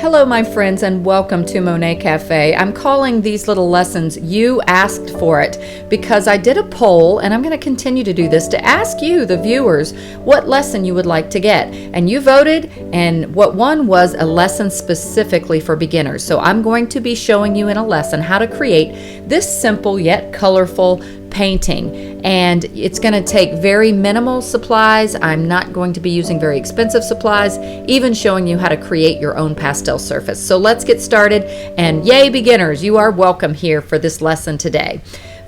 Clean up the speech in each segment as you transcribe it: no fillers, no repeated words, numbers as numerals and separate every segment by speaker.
Speaker 1: Hello my friends and welcome to Monet Cafe. I'm calling these little lessons You Asked For It because I did a poll, and I'm going to continue to do this to ask you, the viewers, what lesson you would like to get. And you voted, and what won was a lesson specifically for beginners. So I'm going to be showing you in a lesson how to create this simple yet colorful painting, and it's going to take very minimal supplies. I'm not going to be using very expensive supplies, even showing you how to create your own pastel surface. So let's get started, and yay beginners, you are welcome here for this lesson today.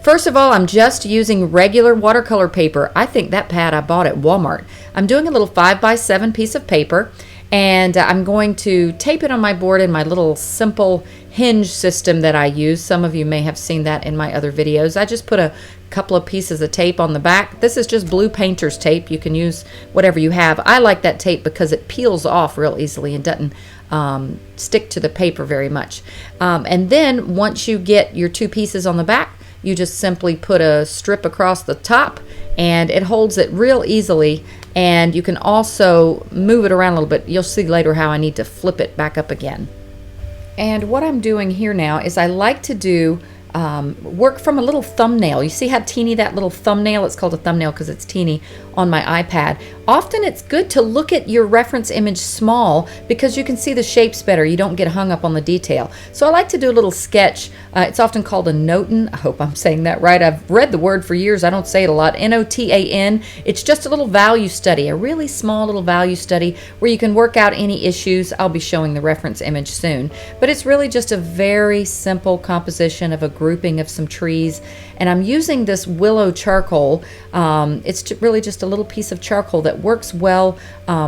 Speaker 1: First of all, I'm just using regular watercolor paper. I think that pad I bought at Walmart. I'm doing a little 5x7 piece of paper, and I'm going to tape it on my board in my little simple hinge system that I use. Some of you may have seen that in my other videos. I just put a couple of pieces of tape on the back. This is just blue painter's tape. You can use whatever you have. I like that tape because it peels off real easily and doesn't stick to the paper very much. And then once you get your two pieces on the back, you just simply put a strip across the top, and it holds it real easily. And you can also move it around a little bit. You'll see later how I need to flip it back up again. And what I'm doing here now is I like to do work from a little thumbnail. You see how teeny that little thumbnail, it's called a thumbnail because it's teeny, on my iPad. Often it's good to look at your reference image small because you can see the shapes better. You don't get hung up on the detail. So I like to do a little sketch. It's often called a notan. I hope I'm saying that right. I've read the word for years. I don't say it a lot. N-O-T-A-N. It's just a little value study, a really small little value study where you can work out any issues. I'll be showing the reference image soon. But it's really just a very simple composition of a grouping of some trees. And I'm using this willow charcoal. It's really just a little piece of charcoal that works well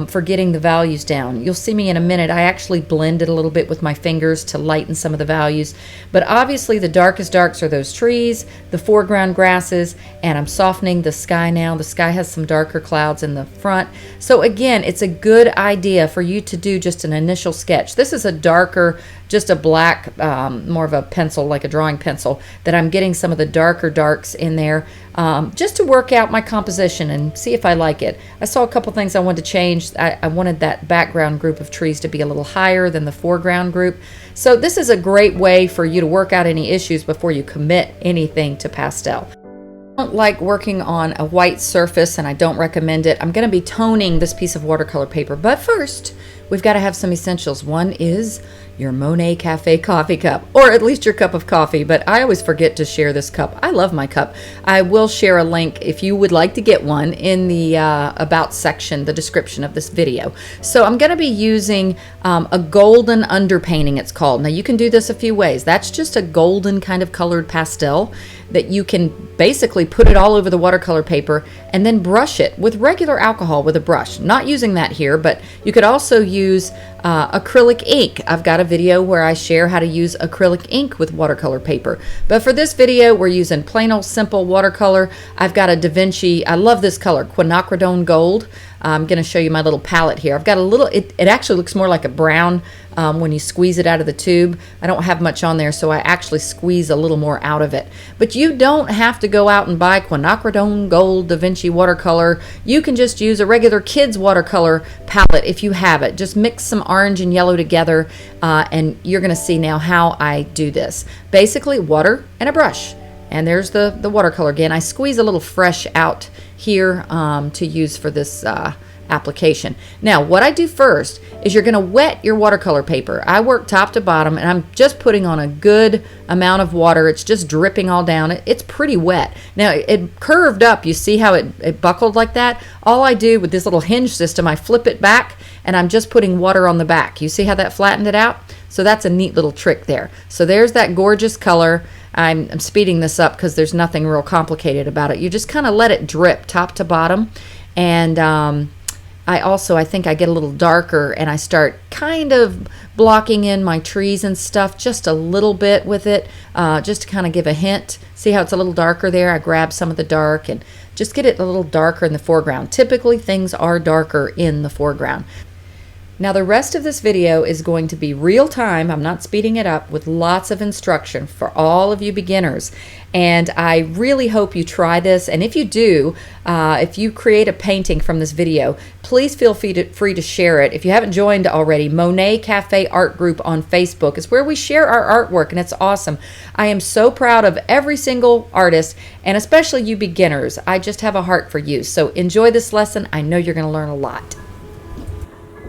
Speaker 1: for getting the values down. You'll see me in a minute. I actually blend it a little bit with my fingers to lighten some of the values. But obviously the darkest darks are those trees, the foreground grasses, and I'm softening the sky now. The sky has some darker clouds in the front. So again, it's a good idea for you to do just an initial sketch. This is a darker, just a black, more of a pencil, like a drawing pencil, that I'm getting some of the darker darks in there just to work out my composition and see if I like it. I saw a couple things I wanted to change. I wanted that background group of trees to be a little higher than the foreground group. So this is a great way for you to work out any issues before you commit anything to pastel. I don't like working on a white surface, and I don't recommend it. I'm going to be toning this piece of watercolor paper, but first we've got to have some essentials. One is your Monet Cafe coffee cup, or at least your cup of coffee, but I always forget to share this cup. I love my cup. I will share a link if you would like to get one in the about section, the description of this video. So I'm going to be using a golden underpainting, it's called. Now you can do this a few ways. That's just a golden kind of colored pastel that you can basically put it all over the watercolor paper and then brush it with regular alcohol with a brush. Not using that here, but you could also use acrylic ink. I've got a video where I share how to use acrylic ink with watercolor paper. But for this video, we're using plain old simple watercolor. I've got a Da Vinci, I love this color, quinacridone gold. I'm going to show you my little palette here. I've got a little, it actually looks more like a brown when you squeeze it out of the tube. I don't have much on there, so I actually squeeze a little more out of it. But you don't have to go out and buy quinacridone gold Da Vinci watercolor. You can just use a regular kids watercolor palette if you have it. Just mix some orange and yellow together, and you're going to see now how I do this. Basically, water and a brush. And there's the watercolor again. I squeeze a little fresh out here to use for this application. Now, what I do first is you're going to wet your watercolor paper. I work top to bottom, and I'm just putting on a good amount of water. It's just dripping all down. It's pretty wet. Now, it curved up. You see how it buckled like that? All I do with this little hinge system, I flip it back, and I'm just putting water on the back. You see how that flattened it out? So that's a neat little trick there. So there's that gorgeous color. I'm speeding this up because there's nothing real complicated about it. You just kind of let it drip top to bottom. And I think I get a little darker, and I start kind of blocking in my trees and stuff just a little bit with it, just to kind of give a hint. See how it's a little darker there? I grab some of the dark and just get it a little darker in the foreground. Typically things are darker in the foreground. Now the rest of this video is going to be real time. I'm not speeding it up, with lots of instruction for all of you beginners. And I really hope you try this. And if you do, if you create a painting from this video, please feel free to share it. If you haven't joined already, Monet Cafe Art Group on Facebook is where we share our artwork, and it's awesome. I am so proud of every single artist, and especially you beginners. I just have a heart for you. So enjoy this lesson. I know you're going to learn a lot.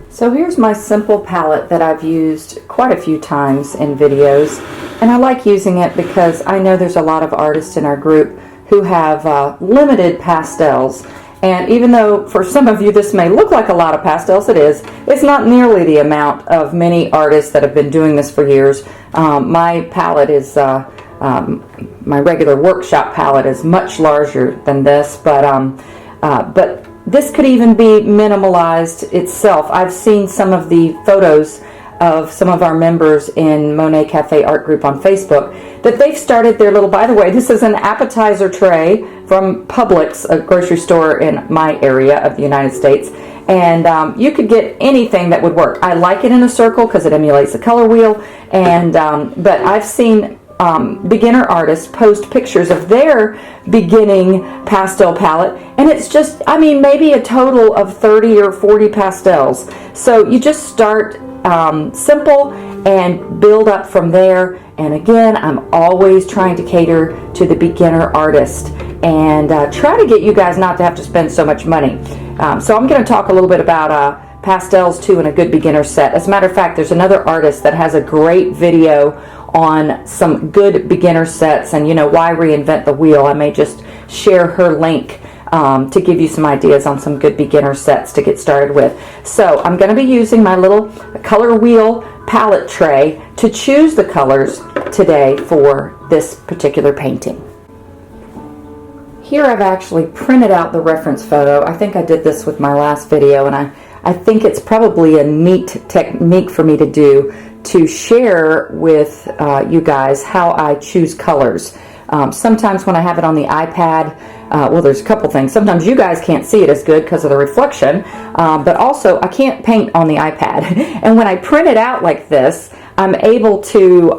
Speaker 1: So here's my simple palette that I've used quite a few times in videos, and I like using it because I know there's a lot of artists in our group who have limited pastels, and even though for some of you this may look like a lot of pastels, it's not nearly the amount of many artists that have been doing this for years. My palette is, my regular workshop palette is much larger than this, but this could even be minimalized itself. I've seen some of the photos of some of our members in Monet Cafe Art Group on Facebook that they've started their little, by the way, this is an appetizer tray from Publix, a grocery store in my area of the United States. And you could get anything that would work. I like it in a circle because it emulates the color wheel. And but I've seen beginner artists post pictures of their beginning pastel palette, and it's just, I mean, maybe a total of 30 or 40 pastels. So you just start simple and build up from there. And again, I'm always trying to cater to the beginner artist and try to get you guys not to have to spend so much money. So I'm going to talk a little bit about pastels too in a good beginner set. As a matter of fact, there's another artist that has a great video on some good beginner sets, and why reinvent the wheel. I may just share her link to give you some ideas on some good beginner sets to get started with. So I'm going to be using my little color wheel palette tray to choose the colors today for this particular painting. Here I've actually printed out the reference photo. I think I did this with my last video, and I think it's probably a neat technique for me to do to share with you guys how I choose colors. Sometimes when I have it on the iPad, well, there's a couple things. Sometimes you guys can't see it as good because of the reflection, but also I can't paint on the iPad. And when I print it out like this, I'm able to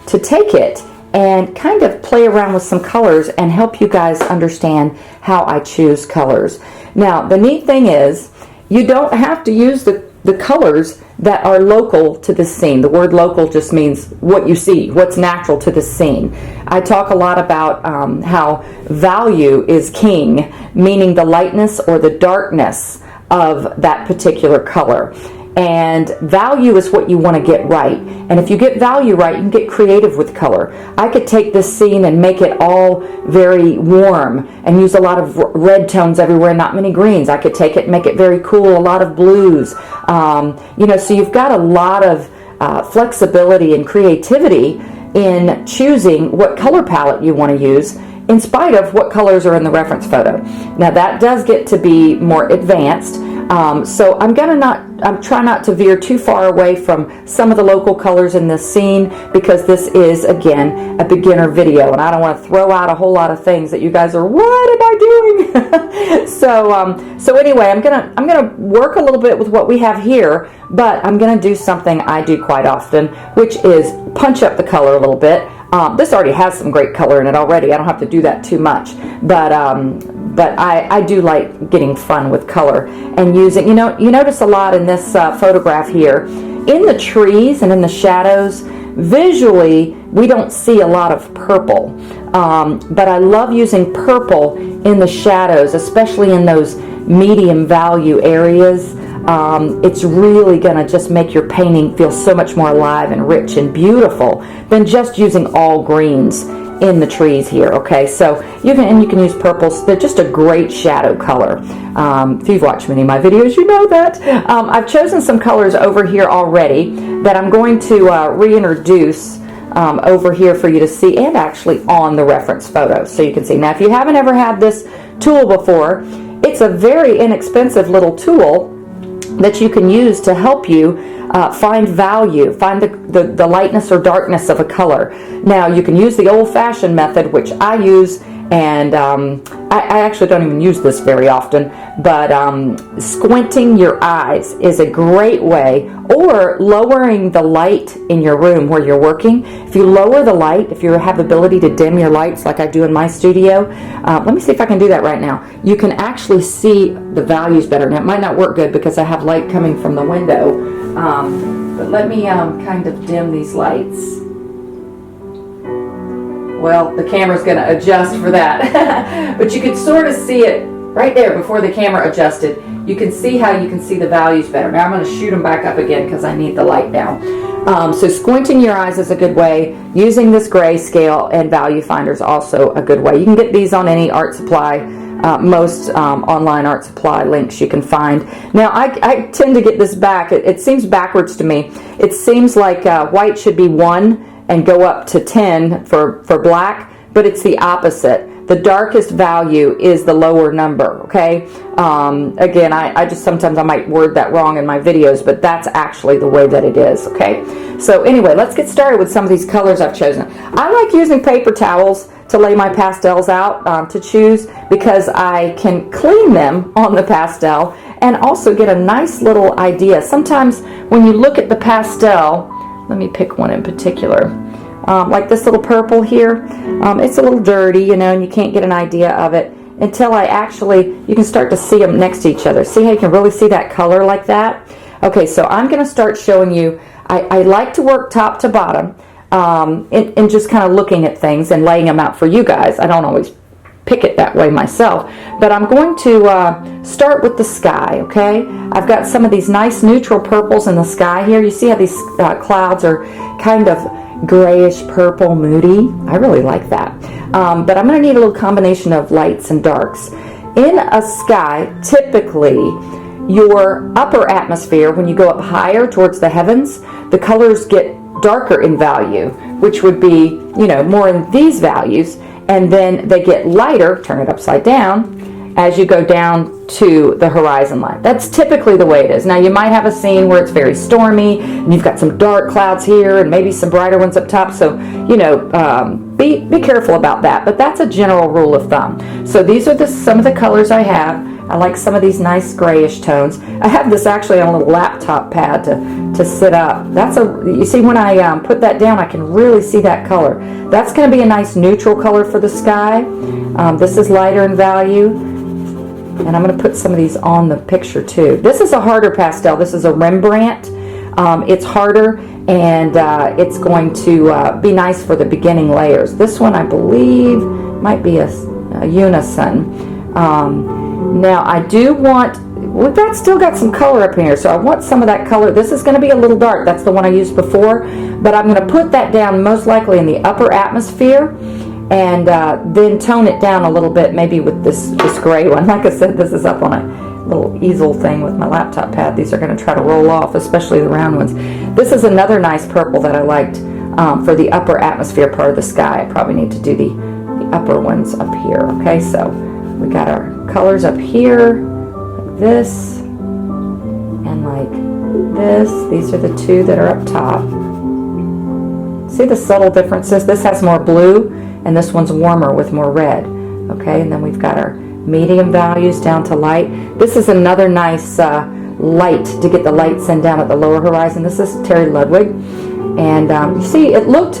Speaker 1: take it and kind of play around with some colors and help you guys understand how I choose colors. Now, the neat thing is, you don't have to use the colors that are local to the scene. The word local just means what you see, what's natural to the scene. I talk a lot about how value is king, meaning the lightness or the darkness of that particular color. And value is what you want to get right. And if you get value right, you can get creative with color. I could take this scene and make it all very warm and use a lot of red tones everywhere, not many greens. I could take it and make it very cool, a lot of blues. So you've got a lot of flexibility and creativity in choosing what color palette you want to use, in spite of what colors are in the reference photo. Now that does get to be more advanced. So I'm try not to veer too far away from some of the local colors in this scene, because this is, again, a beginner video, and I don't want to throw out a whole lot of things that you guys are, what am I doing? So anyway, I'm gonna work a little bit with what we have here, but I'm gonna do something I do quite often, which is punch up the color a little bit. This already has some great color in it already. I don't have to do that too much, but I do like getting fun with color and using, you notice a lot in this photograph here, in the trees and in the shadows, visually we don't see a lot of purple, but I love using purple in the shadows, especially in those medium value areas. It's really going to just make your painting feel so much more alive and rich and beautiful than just using all greens in the trees here. Okay, so you can use purples. They're just a great shadow color. If you've watched many of my videos, you know that. I've chosen some colors over here already that I'm going to reintroduce over here for you to see, and actually on the reference photo, so you can see. Now, if you haven't ever had this tool before, it's a very inexpensive little tool that you can use to help you find value, find the lightness or darkness of a color. Now, you can use the old-fashioned method, which I use, and I actually don't even use this very often, but squinting your eyes is a great way, or lowering the light in your room where you're working. If you lower the light, if you have the ability to dim your lights like I do in my studio, let me see if I can do that right now. You can actually see the values better. Now, it might not work good because I have light coming from the window, but let me kind of dim these lights. Well, the camera's going to adjust for that. But you can sort of see it right there before the camera adjusted. You can see how you can see the values better. Now I'm going to shoot them back up again because I need the light now. So squinting your eyes is a good way. Using this grayscale and value finder is also a good way. You can get these on any art supply, most online art supply links you can find. Now I tend to get this back. It seems backwards to me. It seems like white should be 1 and go up to 10 for black, but it's the opposite. The darkest value is the lower number, okay? Again, I just sometimes I might word that wrong in my videos, but that's actually the way that it is, okay? So anyway, let's get started with some of these colors I've chosen. I like using paper towels to lay my pastels out to choose, because I can clean them on the pastel and also get a nice little idea. Sometimes when you look at the pastel, let me pick one in particular. Like this little purple here. It's a little dirty, you know, and you can't get an idea of it until you can start to see them next to each other. See how you can really see that color like that? Okay, so I'm going to start showing you. I like to work top to bottom and just kind of looking at things and laying them out for you guys. I don't always pick it that way myself, but I'm going to start with the sky, okay? I've got some of these nice neutral purples in the sky here. You see how these clouds are kind of grayish purple, moody. I really like that. But I'm going to need a little combination of lights and darks. In a sky, typically your upper atmosphere, when you go up higher towards the heavens, the colors get darker in value, which would be, you know, more in these values, and then they get lighter, turn it upside down, as you go down to the horizon line. That's typically the way it is. Now you might have a scene where it's very stormy and you've got some dark clouds here and maybe some brighter ones up top, so you know, be careful about that, but that's a general rule of thumb. So these are some of the colors I have. I like some of these nice grayish tones. I have this actually on a little laptop pad to sit up. You see when I put that down, I can really see that color. That's going to be a nice neutral color for the sky. This is lighter in value. And I'm going to put some of these on the picture too. This is a harder pastel. This is a Rembrandt. It's harder, and it's going to be nice for the beginning layers. This one, I believe, might be a unison. Now I do want, we've still got some color up here, so I want some of that color. This is going to be a little dark. That's the one I used before, but I'm going to put that down most likely in the upper atmosphere, and then tone it down a little bit, maybe with this gray one. Like I said, this is up on a little easel thing with my laptop pad. These are going to try to roll off, especially the round ones. This is another nice purple that I liked for the upper atmosphere part of the sky. I probably need to do the upper ones up here. Okay, so we got our colors up here, like this, and like this. These are the two that are up top. See the subtle differences? This has more blue, and this one's warmer with more red. Okay, and then we've got our medium values down to light. This is another nice light to get the lights in down at the lower horizon. This is Terry Ludwig, and you see it looked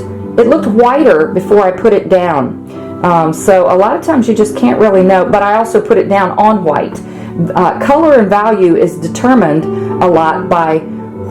Speaker 1: whiter before I put it down. So a lot of times you just can't really know, but I also put it down on white. Color and value is determined a lot by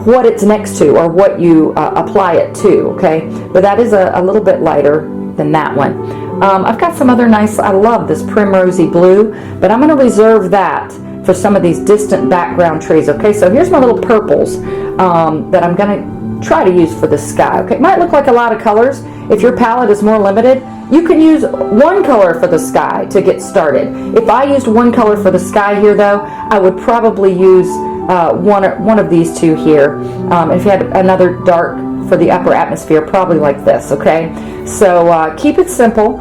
Speaker 1: what it's next to or what you apply it to, okay? But that is a little bit lighter than that one. I've got some other nice, I love this primrosy blue, but I'm going to reserve that for some of these distant background trees, okay? So here's my little purples that I'm going to try to use for the sky, okay? It might look like a lot of colors. If your palette is more limited, you can use one color for the sky to get started. If I used one color for the sky here, though, I would probably use one of these two here. If you had another dark for the upper atmosphere, probably like this, okay? So keep it simple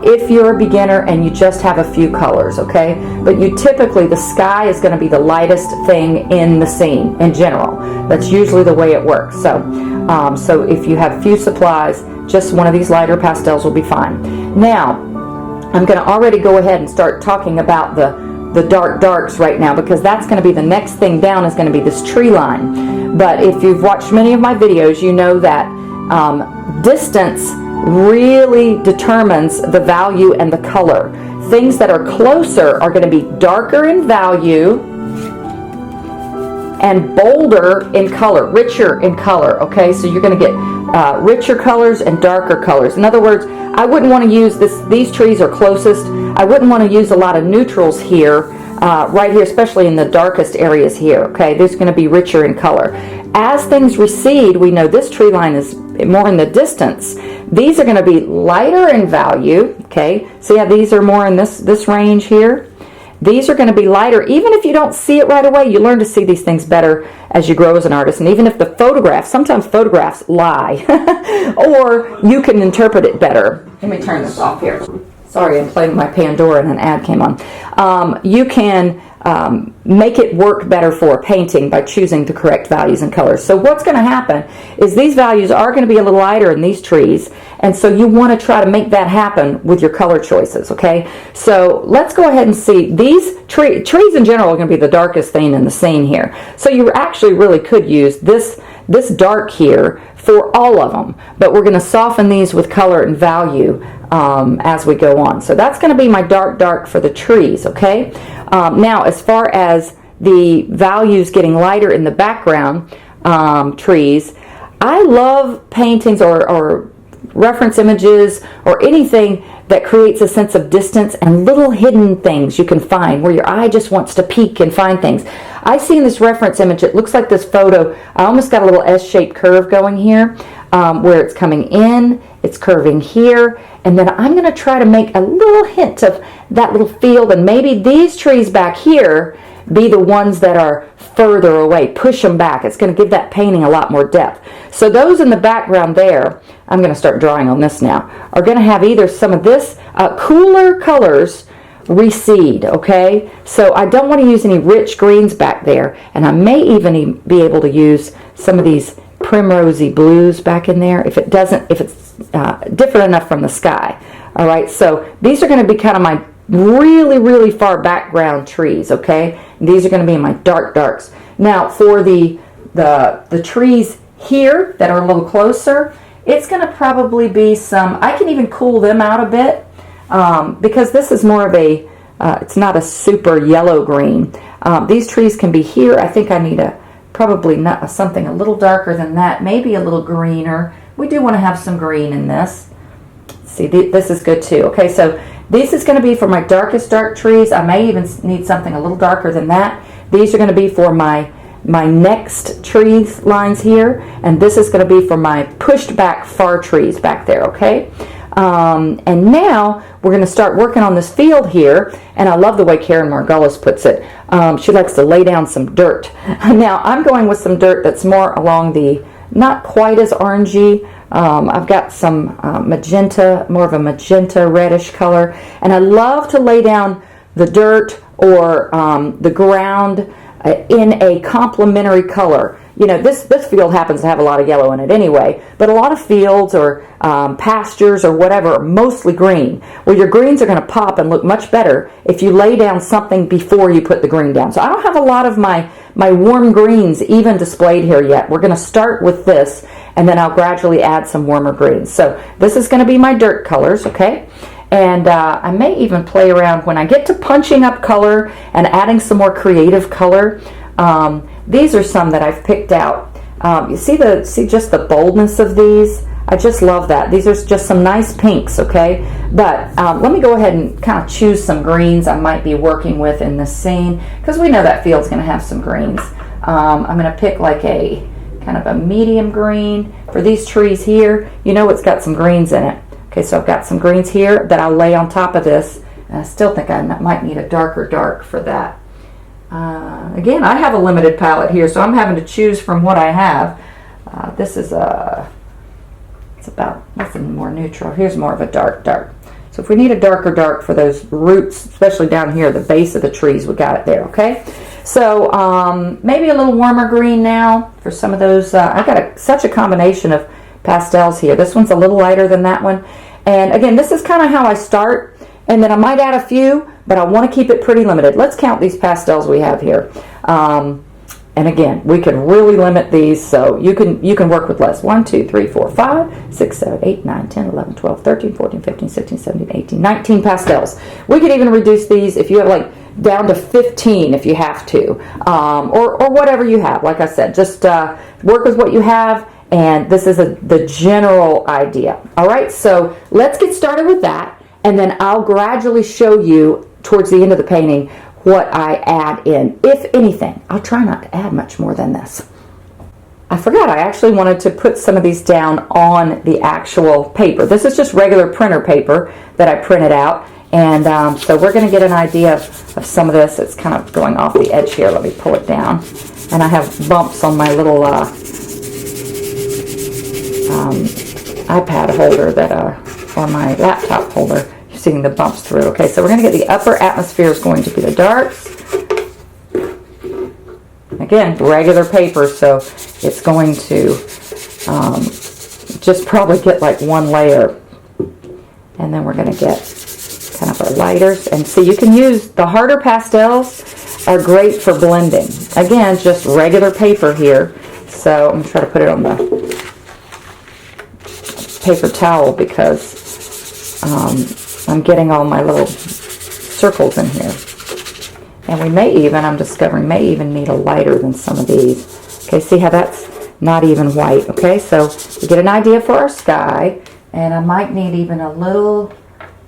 Speaker 1: if you're a beginner and you just have a few colors, okay? But the sky is going to be the lightest thing in the scene in general. That's usually the way it works. So if you have few supplies, just one of these lighter pastels will be fine. Now, I'm going to already go ahead and start talking about the dark darks right now, because that's going to be the next thing down, is going to be this tree line. But if you've watched many of my videos, you know that distance really determines the value and the color. Things that are closer are going to be darker in value and bolder in color, richer in color, okay? So you're going to get richer colors and darker colors. In other words, I wouldn't want to use these trees are closest. I wouldn't want to use a lot of neutrals here, right here, especially in the darkest areas here, okay? There's going to be richer in color. As things recede, we know this tree line is more in the distance. These are going to be lighter in value, okay? See how these are more in this range here? These are going to be lighter. Even if you don't see it right away, you learn to see these things better as you grow as an artist. And even if the photographs, sometimes photographs lie, or you can interpret it better. Let me turn this off here. Sorry, I'm playing my Pandora and an ad came on. You can make it work better for a painting by choosing the correct values and colors. So what's going to happen is these values are going to be a little lighter in these trees, and so you want to try to make that happen with your color choices, okay? So let's go ahead and see. These trees in general are going to be the darkest thing in the scene here. So you actually really could use this dark here for all of them, but we're going to soften these with color and value as we go on. So that's going to be my dark for the trees, okay? Now, as far as the values getting lighter in the background trees, I love paintings or reference images or anything that creates a sense of distance and little hidden things you can find where your eye just wants to peek and find things. I see in this reference image, it looks like this photo, I almost got a little S-shaped curve going here, where it's coming in, it's curving here, and then I'm going to try to make a little hint of that little field, and maybe these trees back here be the ones that are further away. Push them back. It's going to give that painting a lot more depth. So those in the background there, I'm going to start drawing on this now, are going to have either some of this cooler colors recede, okay? So I don't want to use any rich greens back there, and I may even be able to use some of these primrosy blues back in there if it's different enough from the sky. All right, so these are going to be kind of my really far background trees, okay? These are going to be my darks. Now for the trees here that are a little closer, it's going to probably be some, I can even cool them out a bit because this is more of a, it's not a super yellow green. These trees can be here. I think I need probably not something a little darker than that, maybe a little greener. We do want to have some green in this. See, this is good too. Okay, so this is going to be for my darkest dark trees. I may even need something a little darker than that. These are going to be for my next tree lines here, and this is going to be for my pushed back far trees back there, okay? And now we're going to start working on this field here, and I love the way Karen Margulis puts it. She likes to lay down some dirt. Now I'm going with some dirt that's more along the, not quite as orangey. I've got some magenta, more of a magenta reddish color, and I love to lay down the dirt or the ground in a complementary color. You know, this field happens to have a lot of yellow in it anyway, but a lot of fields or pastures or whatever are mostly green. Well, your greens are going to pop and look much better if you lay down something before you put the green down. So I don't have a lot of my warm greens even displayed here yet. We're going to start with this, and then I'll gradually add some warmer greens. So this is going to be my dirt colors, okay? And I may even play around when I get to punching up color and adding some more creative color. These are some that I've picked out. You see just the boldness of these? I just love that. These are just some nice pinks, okay? But let me go ahead and kind of choose some greens I might be working with in this scene, because we know that field's going to have some greens. I'm going to pick like a kind of a medium green for these trees here. You know it's got some greens in it. Okay, so I've got some greens here that I'll lay on top of this, and I still think I might need a darker dark for that. Again, I have a limited palette here, so I'm having to choose from what I have. This is that's more neutral. Here's more of a dark. So if we need a darker dark for those roots, especially down here, the base of the trees, we got it there, okay? So maybe a little warmer green now for some of those. I've got such a combination of pastels here. This one's a little lighter than that one. And again, this is kind of how I start. and then I might add a few, but I want to keep it pretty limited. Let's count these pastels we have here. And again, we can really limit these, so you can work with less. 1, 2, 3, 4, 5, 6, 7, 8, 9, 10, 11, 12, 13, 14, 15, 16, 17, 18, 19 pastels. We could even reduce these if you have like down to 15 if you have to, or whatever you have. Like I said, just work with what you have, and this is the general idea. All right, so let's get started with that, and then I'll gradually show you towards the end of the painting what I add in, if anything. I'll try not to add much more than this. I forgot, I actually wanted to put some of these down on the actual paper. This is just regular printer paper that I printed out, and so we're going to get an idea of some of this. It's kind of going off the edge here. Let me pull it down. And I have bumps on my little iPad holder that or my laptop holder. Seeing the bumps through. Okay, so we're going to get the upper atmosphere is going to be the darks. Again, regular paper, so it's going to just probably get like one layer. And then we're going to get kind of our lighters. And see, you can use the harder pastels are great for blending. Again, just regular paper here. So I'm going to try to put it on the paper towel because I'm getting all my little circles in here. And we may even, I'm discovering, may even need a lighter than some of these. Okay, see how that's not even white. Okay, so we get an idea for our sky, and I might need even a little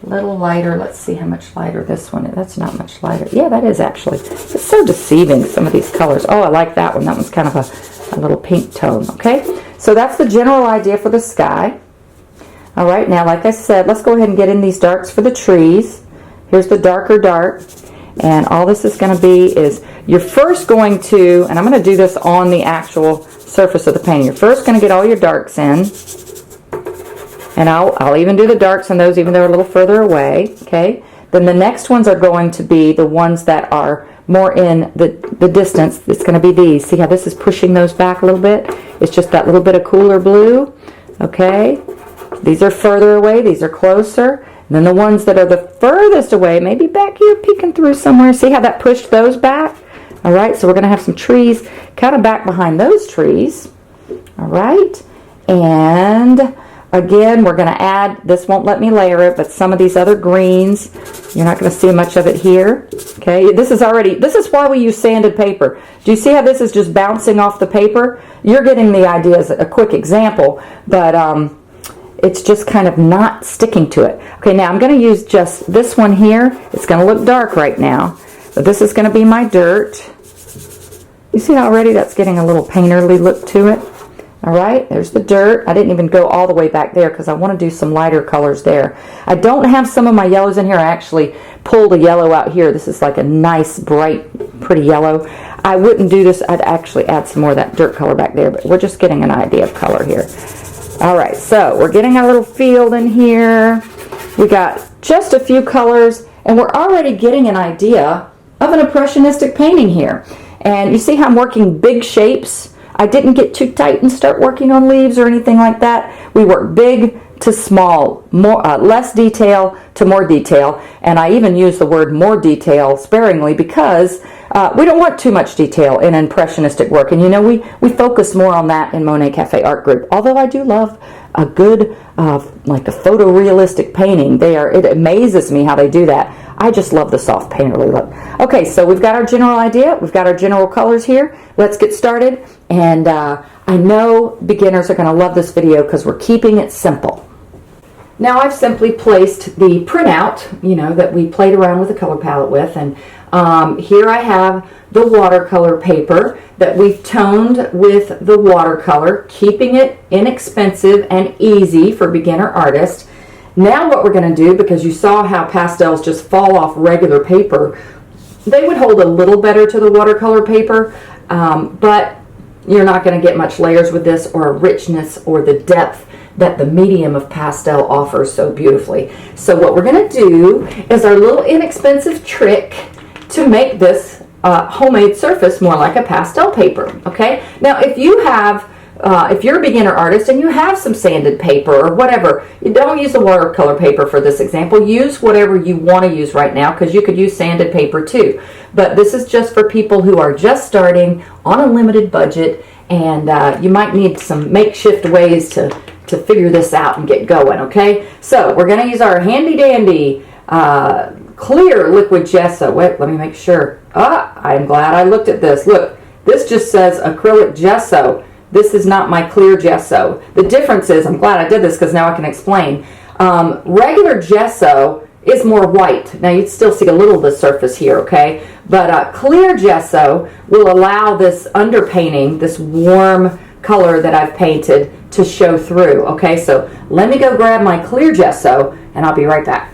Speaker 1: lighter. Let's see how much lighter this one is. That's not much lighter. Yeah, that is actually. It's so deceiving, some of these colors. Oh, I like that one. That one's kind of a little pink tone. Okay, so that's the general idea for the sky. All right, now like I said, let's go ahead and get in these darks for the trees. Here's the darker dark, and all this is going to be is you're first going to, and I'm going to do this on the actual surface of the painting. You're first going to get all your darks in, and I'll even do the darks on those even though they're a little further away. Okay, then the next ones are going to be the ones that are more in the distance. It's going to be these. See how this is pushing those back a little bit? It's just that little bit of cooler blue. Okay. These are further away, these are closer. And then the ones that are the furthest away, maybe back here peeking through somewhere. See how that pushed those back? All right, so we're going to have some trees kind of back behind those trees. All right, and again, we're going to add, this won't let me layer it, but some of these other greens, you're not going to see much of it here. Okay, this is why we use sanded paper. Do you see how this is just bouncing off the paper? You're getting the idea as a quick example, but it's just kind of not sticking to it. Okay, now I'm going to use just this one here. It's going to look dark right now, but this is going to be my dirt. You see how already that's getting a little painterly look to it? All right, there's the dirt. I didn't even go all the way back there because I want to do some lighter colors there. I don't have some of my yellows in here. I actually pulled a yellow out here. This is like a nice, bright, pretty yellow. I wouldn't do this. I'd actually add some more of that dirt color back there, but we're just getting an idea of color here. All right, so we're getting our little field in here. We got just a few colors, and we're already getting an idea of an impressionistic painting here. And you see how I'm working big shapes? I didn't get too tight and start working on leaves or anything like that. We work big to small, more less detail to more detail, and I even use the word more detail sparingly because we don't want too much detail in impressionistic work, and you know we focus more on that in Monet Cafe Art Group. Although I do love a good like a photorealistic painting. It amazes me how they do that. I just love the soft painterly look. Okay, so we've got our general idea. We've got our general colors here. Let's get started, and I know beginners are going to love this video because we're keeping it simple. Now I've simply placed the printout, you know, that we played around with the color palette with, and here I have the watercolor paper that we've toned with the watercolor, keeping it inexpensive and easy for beginner artists. Now what we're going to do, because you saw how pastels just fall off regular paper, they would hold a little better to the watercolor paper, but you're not going to get much layers with this or a richness or the depth that the medium of pastel offers so beautifully. So what we're going to do is our little inexpensive trick to make this homemade surface more like a pastel paper. Okay, now if you have if you're a beginner artist and you have some sanded paper or whatever, you don't use the watercolor paper for this example. Use whatever you want to use right now, because you could use sanded paper too. But this is just for people who are just starting on a limited budget, and you might need some makeshift ways to figure this out and get going, okay? So we're going to use our handy dandy clear liquid gesso. Wait, let me make sure. I'm glad I looked at this. Look, this just says acrylic gesso. This is not my clear gesso. The difference is, I'm glad I did this because now I can explain. Regular gesso is more white. Now you'd still see a little of the surface here, okay? But clear gesso will allow this underpainting, this warm color that I've painted, to show through, okay? So let me go grab my clear gesso and I'll be right back.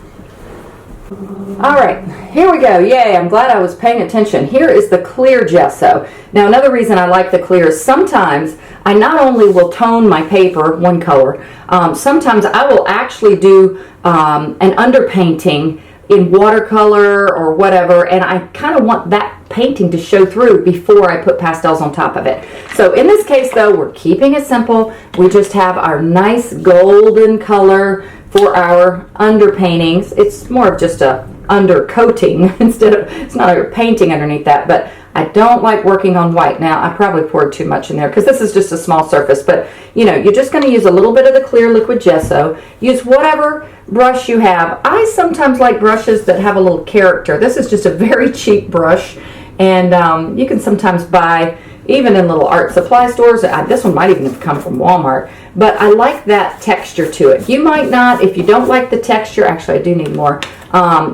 Speaker 1: All right, here we go. Yay, I'm glad I was paying attention. Here is the clear gesso. Now, another reason I like the clear is sometimes I not only will tone my paper one color, sometimes I will actually do an underpainting in watercolor or whatever, and I kind of want that painting to show through before I put pastels on top of it. So in this case, though, we're keeping it simple. We just have our nice golden color for our underpaintings. It's more of just a undercoating instead of, it's not a painting underneath that, but I don't like working on white. Now, I probably poured too much in there because this is just a small surface, but you know, you're just going to use a little bit of the clear liquid gesso. Use whatever brush you have. I sometimes like brushes that have a little character. This is just a very cheap brush, and you can sometimes buy even in little art supply stores. This one might even have come from Walmart, but I like that texture to it. You might not, if you don't like the texture, actually I do need more,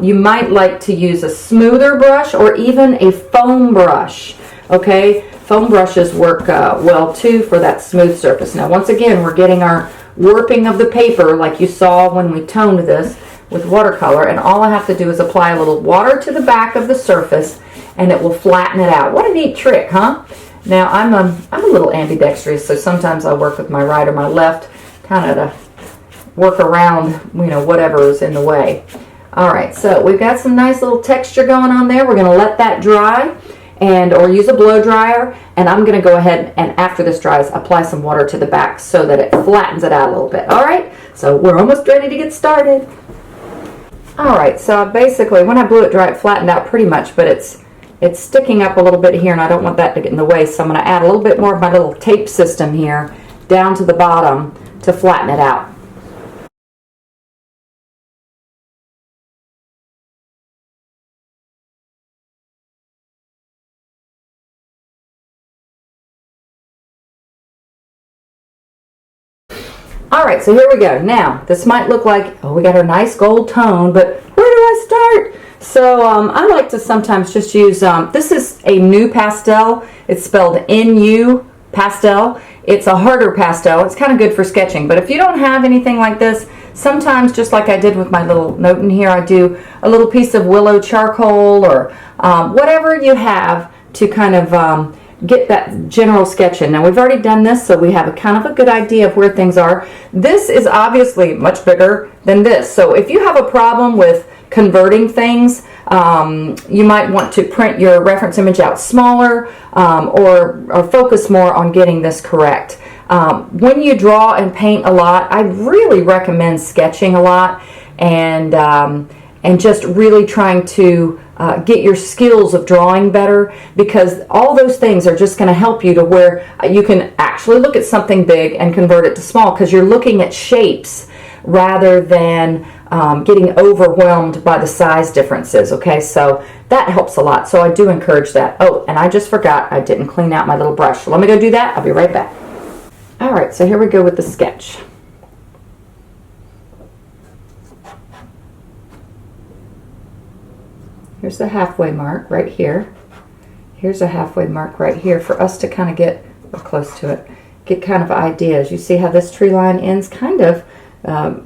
Speaker 1: you might like to use a smoother brush or even a foam brush, okay? Foam brushes work well too for that smooth surface. Now once again, we're getting our warping of the paper like you saw when we toned this with watercolor, and all I have to do is apply a little water to the back of the surface and it will flatten it out. What a neat trick, huh? Now, I'm a little ambidextrous, so sometimes I work with my right or my left, kind of to work around, you know, whatever is in the way. All right, so we've got some nice little texture going on there. We're going to let that dry, or use a blow dryer, and I'm going to go ahead and after this dries, apply some water to the back so that it flattens it out a little bit. All right, so we're almost ready to get started. All right, so basically, when I blew it dry, it flattened out pretty much, but it's sticking up a little bit here, and I don't want that to get in the way, so I'm going to add a little bit more of my little tape system here down to the bottom to flatten it out. All right, so here we go. Now, this might look like, oh, we got our nice gold tone, but where do I start? So I like to sometimes just use, this is a new pastel. It's spelled N-U, pastel. It's a harder pastel. It's kind of good for sketching. But if you don't have anything like this, sometimes just like I did with my little note in here, I do a little piece of willow charcoal or whatever you have to kind of get that general sketch in. Now we've already done this, so we have a kind of a good idea of where things are. This is obviously much bigger than this. So if you have a problem with converting things, you might want to print your reference image out smaller or focus more on getting this correct. When you draw and paint a lot, I really recommend sketching a lot and just really trying to get your skills of drawing better, because all those things are just going to help you to where you can actually look at something big and convert it to small, because you're looking at shapes rather than getting overwhelmed by the size differences, okay? So that helps a lot, so I do encourage that. Oh, and I just forgot, I didn't clean out my little brush. So let me go do that. I'll be right back. All right, so here we go with the sketch. Here's the halfway mark right here. Here's a halfway mark right here for us to kind of get close to it, get kind of ideas. You see how this tree line ends kind of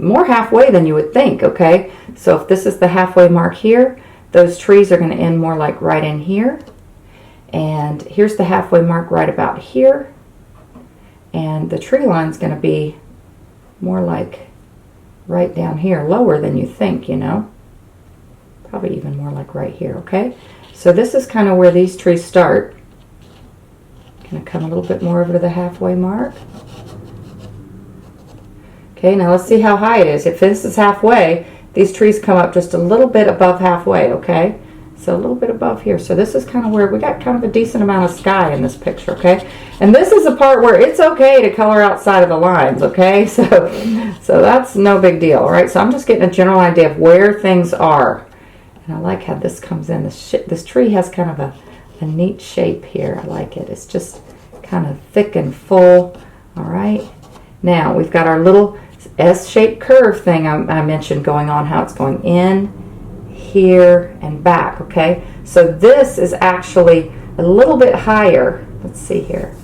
Speaker 1: more halfway than you would think, okay? So if this is the halfway mark here, those trees are going to end more like right in here. And here's the halfway mark right about here. And the tree line is going to be more like right down here, lower than you think, you know? Probably even more like right here, okay? So this is kind of where these trees start. Gonna come a little bit more over to the halfway mark. Okay, now let's see how high it is. If this is halfway, these trees come up just a little bit above halfway, okay? So a little bit above here. So this is kind of where we got kind of a decent amount of sky in this picture, okay? And this is the part where it's okay to color outside of the lines, okay? So that's no big deal, all right? So I'm just getting a general idea of where things are. And I like how this comes in. This tree has kind of a neat shape here. I like it. It's just kind of thick and full, all right? Now we've got our little S-shaped curve thing I mentioned going on, how it's going in, here, and back, okay? So this is actually a little bit higher. Let's see here.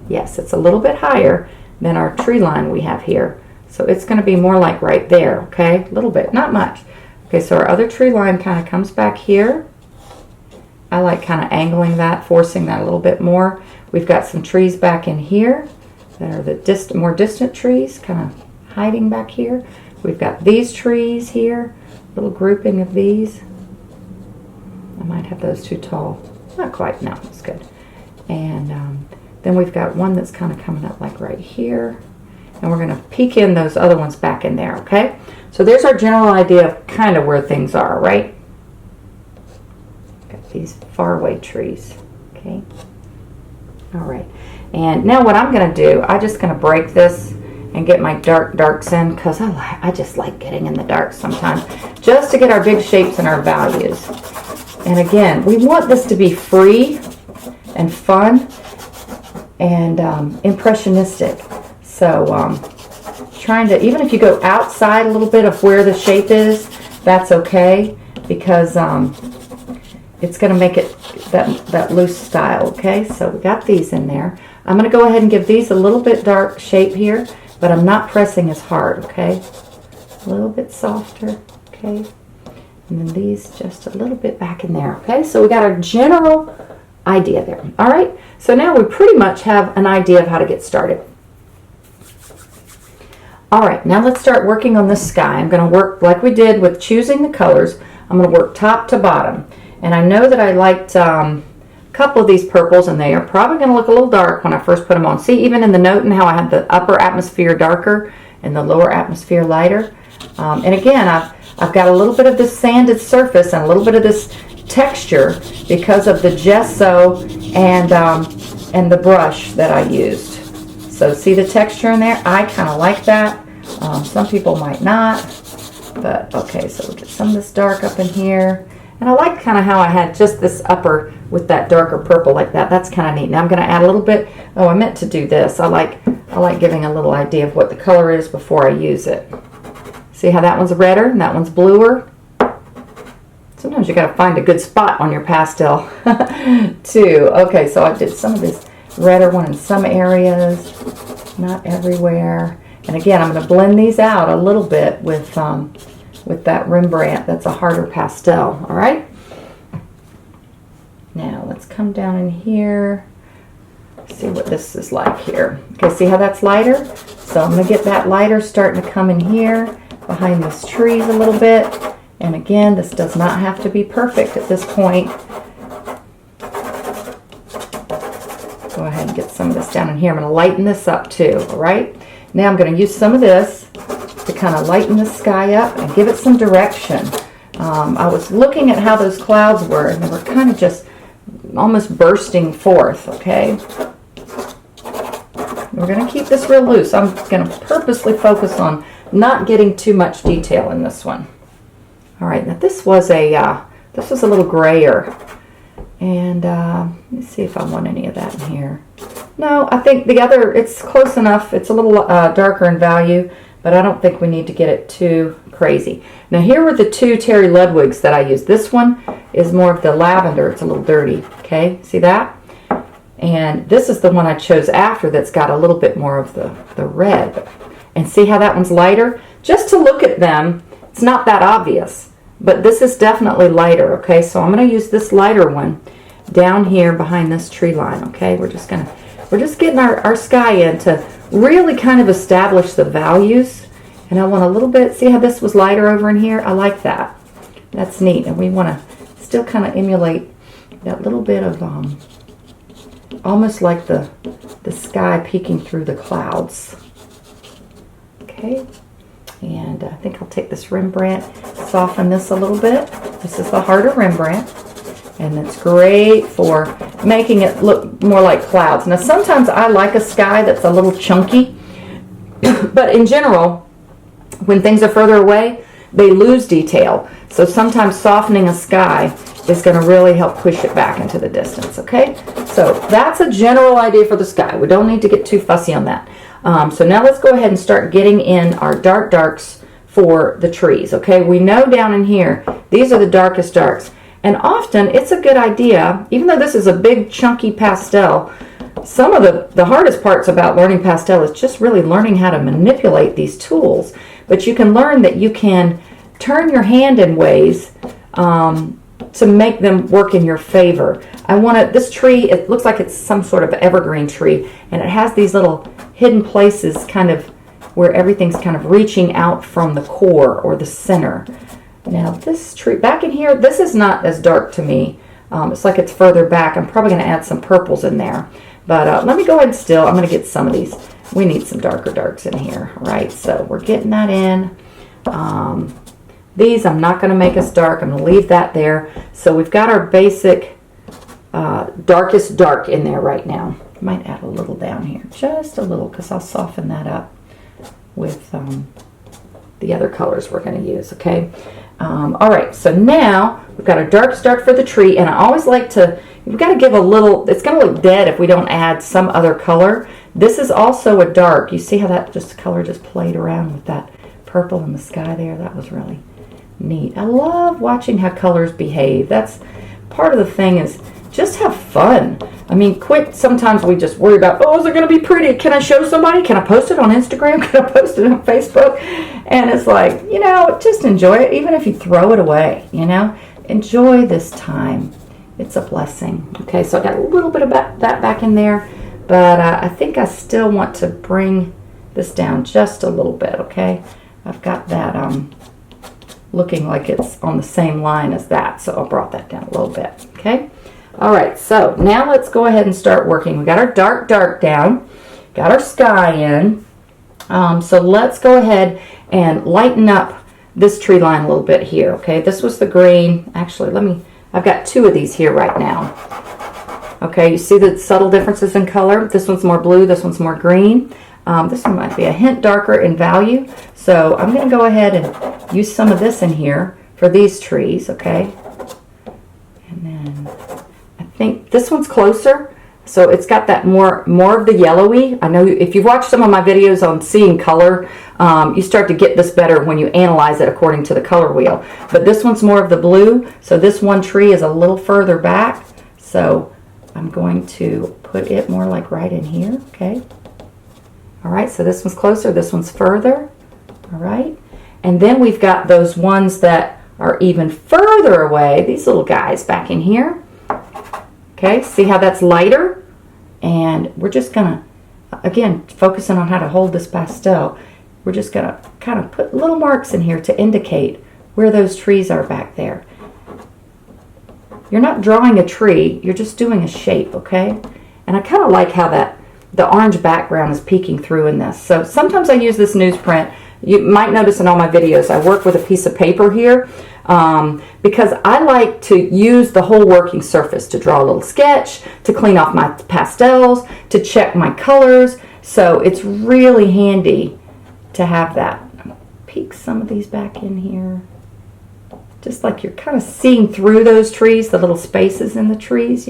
Speaker 1: Yes, it's a little bit higher than our tree line we have here. So it's going to be more like right there, okay? A little bit, not much. Okay, so our other tree line kind of comes back here. I like kind of angling that, forcing that a little bit more. We've got some trees back in here that are the more distant trees, kind of hiding back here. We've got these trees here, little grouping of these. I might have those too tall. Not quite, no, that's good. And then we've got one that's kind of coming up like right here. And we're gonna peek in those other ones back in there, okay? So there's our general idea of kind of where things are, right? Got these faraway trees, okay? All right, and now what I'm gonna do, I'm just gonna break this and get my darks in, because I just like getting in the dark sometimes, just to get our big shapes and our values. And again, we want this to be free and fun and impressionistic. So trying to, even if you go outside a little bit of where the shape is, that's okay, because it's going to make it that loose style, okay? So we got these in there. I'm going to go ahead and give these a little bit dark shape here, but I'm not pressing as hard, okay? A little bit softer, okay? And then these just a little bit back in there, okay? So we got our general idea there, all right? So now we pretty much have an idea of how to get started. All right, now let's start working on the sky. I'm going to work like we did with choosing the colors. I'm going to work top to bottom. And I know that I liked a couple of these purples, and they are probably going to look a little dark when I first put them on. See, even in the note and how I have the upper atmosphere darker and the lower atmosphere lighter. And again, I've got a little bit of this sanded surface and a little bit of this texture because of the gesso and the brush that I used. So see the texture in there? I kind of like that. Some people might not. But okay, so we'll get some of this dark up in here. And I like kind of how I had just this upper with that darker purple like that. That's kind of neat. Now I'm going to add a little bit. Oh, I meant to do this. I like giving a little idea of what the color is before I use it. See how that one's redder and that one's bluer? Sometimes you got to find a good spot on your pastel too. Okay, so I did some of this redder one in some areas, not everywhere. And again, I'm going to blend these out a little bit with that Rembrandt. That's a harder pastel, all right? Now let's come down in here, see what this is like here. Okay, see how that's lighter? So I'm going to get that lighter starting to come in here behind these trees a little bit. And again, this does not have to be perfect at this point. Go ahead and get some of this down in here. I'm going to lighten this up too, all right? Now I'm going to use some of this to kind of lighten the sky up and give it some direction. I was looking at how those clouds were, and they were kind of just almost bursting forth, okay? We're going to keep this real loose. I'm going to purposely focus on not getting too much detail in this one. All right, now this was a little grayer. And let me see if I want any of that in here. No, I think the other, it's close enough. It's a little darker in value, but I don't think we need to get it too crazy. Now here were the two Terry Ludwigs that I used. This one is more of the lavender. It's a little dirty, okay? See that? And this is the one I chose after that's got a little bit more of the red. And see how that one's lighter? Just to look at them, it's not that obvious. But this is definitely lighter, okay? So I'm going to use this lighter one down here behind this tree line, okay? We're just getting our sky in to really kind of establish the values. And I want a little bit, see how this was lighter over in here? I like that. That's neat. And we want to still kind of emulate that little bit of almost like the sky peeking through the clouds. Okay, and I think I'll take this Rembrandt, soften this a little bit. This is the harder Rembrandt, and it's great for making it look more like clouds. Now sometimes I like a sky that's a little chunky, but in general, when things are further away, they lose detail. So sometimes softening a sky is going to really help push it back into the distance, okay? So that's a general idea for the sky. We don't need to get too fussy on that. So now let's go ahead and start getting in our darks for the trees, okay? We know down in here, these are the darkest darks. And often it's a good idea, even though this is a big chunky pastel, some of the hardest parts about learning pastel is just really learning how to manipulate these tools. But you can learn that you can turn your hand in ways to make them work in your favor. This tree, it looks like it's some sort of evergreen tree, and it has these little hidden places kind of where everything's kind of reaching out from the core or the center. Now this tree, back in here, this is not as dark to me. It's like it's further back. I'm probably going to add some purples in there. But let me go ahead still. I'm going to get some of these. We need some darker darks in here, right? So we're getting that in. These I'm not going to make as dark. I'm going to leave that there. So we've got our basic darkest dark in there right now. Might add a little down here, just a little, because I'll soften that up with the other colors we're going to use, okay? All right, so now we've got our darkest dark for the tree, and I always like to, you've got to give a little, it's going to look dead if we don't add some other color. This is also a dark. You see how that color just played around with that purple in the sky there? That was really neat. I love watching how colors behave. That's part of the thing, is just have fun. I mean, sometimes we just worry about, oh, is it going to be pretty? Can I show somebody? Can I post it on Instagram? Can I post it on Facebook? And it's like, just enjoy it, even if you throw it away, Enjoy this time. It's a blessing. Okay, so I got a little bit of that back in there, but I think I still want to bring this down just a little bit, okay? I've got that looking like it's on the same line as that, so I brought that down a little bit, okay? All right, so now let's go ahead and start working. We got our dark down, got our sky in. So let's go ahead and lighten up this tree line a little bit here, okay? This was the green. Actually, I've got two of these here right now. Okay, you see the subtle differences in color? This one's more blue, this one's more green. This one might be a hint darker in value. So I'm going to go ahead and use some of this in here for these trees, okay? And then I think this one's closer. So it's got that more of the yellowy. I know if you've watched some of my videos on seeing color, you start to get this better when you analyze it according to the color wheel. But this one's more of the blue, so this one tree is a little further back. So I'm going to put it more like right in here, okay? All right, so this one's closer, this one's further, all right? And then we've got those ones that are even further away, these little guys back in here. Okay, see how that's lighter? And we're just gonna, again, focusing on how to hold this pastel, we're just gonna kind of put little marks in here to indicate where those trees are back there. You're not drawing a tree, you're just doing a shape, okay? And I kind of like how the orange background is peeking through in this. So sometimes I use this newsprint. You might notice in all my videos, I work with a piece of paper here because I like to use the whole working surface to draw a little sketch, to clean off my pastels, to check my colors. So it's really handy to have that. Peek some of these back in here. Just like you're kind of seeing through those trees, the little spaces in the trees,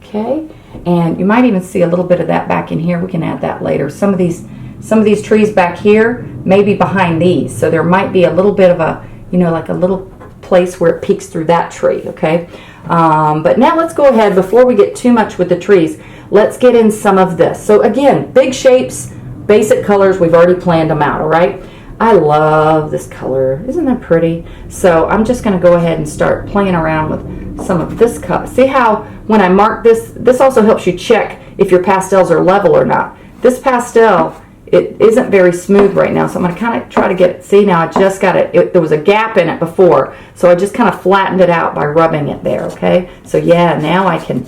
Speaker 1: Okay, and you might even see a little bit of that back in here. We can add that later. Some of these trees back here may be behind these, so there might be a little bit of a, like a little place where it peeks through that tree, okay? But now let's go ahead, before we get too much with the trees, let's get in some of this. So again, big shapes, basic colors, we've already planned them out, all right? I love this color. Isn't that pretty? So I'm just going to go ahead and start playing around with some of this color. See how when I mark this, this also helps you check if your pastels are level or not. This pastel it isn't very smooth right now, so I'm going to kind of try to get it. See, now I just got it. There was a gap in it before, so I just kind of flattened it out by rubbing it there, okay? So yeah, now I can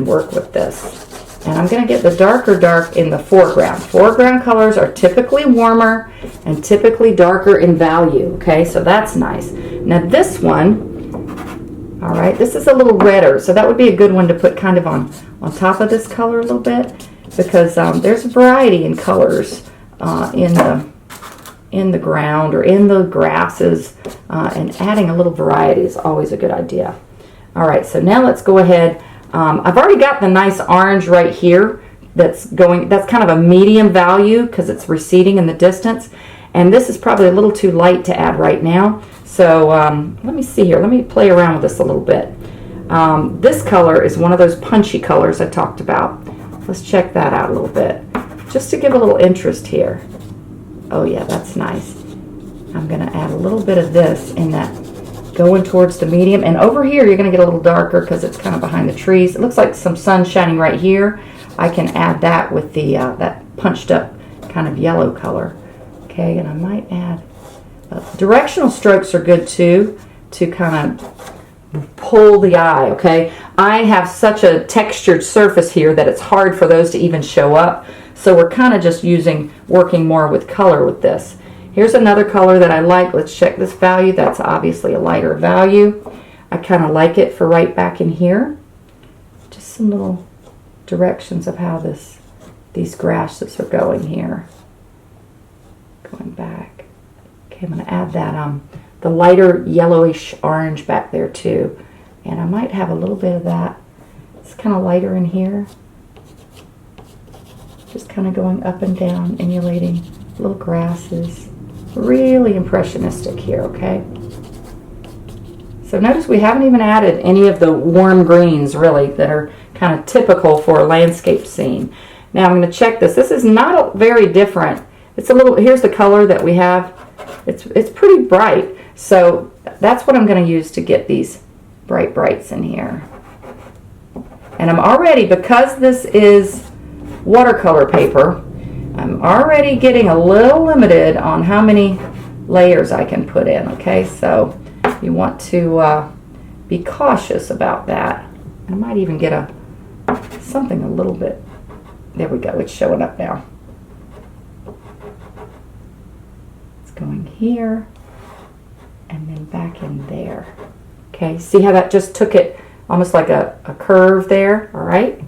Speaker 1: work with this. And I'm going to get the darker dark in the foreground. Foreground colors are typically warmer and typically darker in value, okay? So that's nice. Now this one, all right, this is a little redder, so that would be a good one to put kind of on top of this color a little bit, because there's a variety in colors in the ground or in the grasses, and adding a little variety is always a good idea. All right, so now let's go ahead. I've already got the nice orange right here that's kind of a medium value because it's receding in the distance, and this is probably a little too light to add right now. So let me see here. Let me play around with this a little bit. This color is one of those punchy colors I talked about. Let's check that out a little bit, just to give a little interest here. Oh yeah, that's nice. I'm going to add a little bit of this in that, going towards the medium. And over here, you're going to get a little darker because it's kind of behind the trees. It looks like some sun shining right here. I can add that with the that punched up kind of yellow color. Okay, and I might add directional strokes are good too, to kind of pull the eye, okay? I have such a textured surface here that it's hard for those to even show up. So we're kind of just working more with color with this. Here's another color that I like. Let's check this value. That's obviously a lighter value. I kind of like it for right back in here. Just some little directions of how these grasses are going here. Going back. Okay, I'm going to add that the lighter yellowish orange back there too. And I might have a little bit of that. It's kind of lighter in here. Just kind of going up and down, emulating little grasses. Really impressionistic here, okay? So notice we haven't even added any of the warm greens really that are kind of typical for a landscape scene. Now I'm going to check this. This is not very different. It's a little, here's the color that we have. It's pretty bright. So that's what I'm going to use to get these brights in here. And I'm already, because this is watercolor paper, I'm already getting a little limited on how many layers I can put in, okay? So you want to be cautious about that. I might even get something a little bit, there we go, it's showing up now. It's going here and then back in there. Okay, see how that just took it almost like a curve there, all right?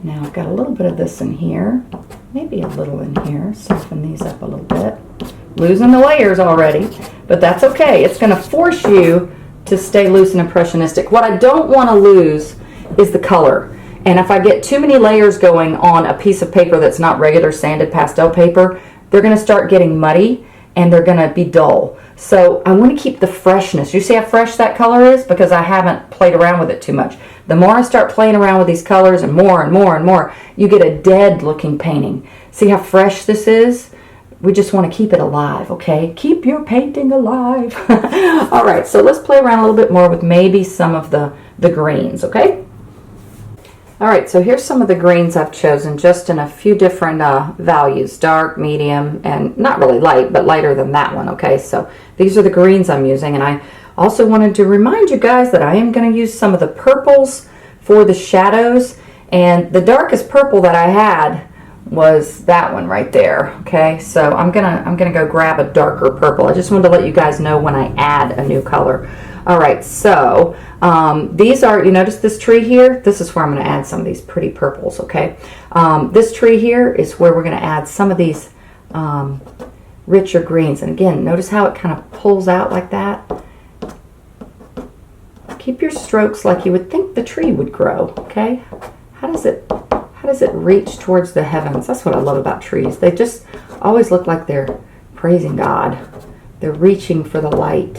Speaker 1: Now I've got a little bit of this in here, maybe a little in here, soften these up a little bit. Losing the layers already, but that's okay. It's going to force you to stay loose and impressionistic. What I don't want to lose is the color. And if I get too many layers going on a piece of paper that's not regular sanded pastel paper, they're going to start getting muddy and they're going to be dull. So I want to keep the freshness. You see how fresh that color is? Because I haven't played around with it too much. The more I start playing around with these colors and more and more and more, you get a dead looking painting. See how fresh this is? We just want to keep it alive, okay? Keep your painting alive. All right, so let's play around a little bit more with maybe some of the greens, okay? All right, so here's some of the greens I've chosen just in a few different values, dark, medium, and not really light, but lighter than that one, okay? So these are the greens I'm using, and I also wanted to remind you guys that I am going to use some of the purples for the shadows, and the darkest purple that I had was that one right there, okay? So I'm gonna go grab a darker purple. I just wanted to let you guys know when I add a new color. All right, so these are, you notice this tree here? This is where I'm gonna add some of these pretty purples, okay? This tree here is where we're gonna add some of these richer greens. And again, notice how it kind of pulls out like that. Keep your strokes like you would think the tree would grow, okay? How does it reach towards the heavens? That's what I love about trees. They just always look like they're praising God. They're reaching for the light.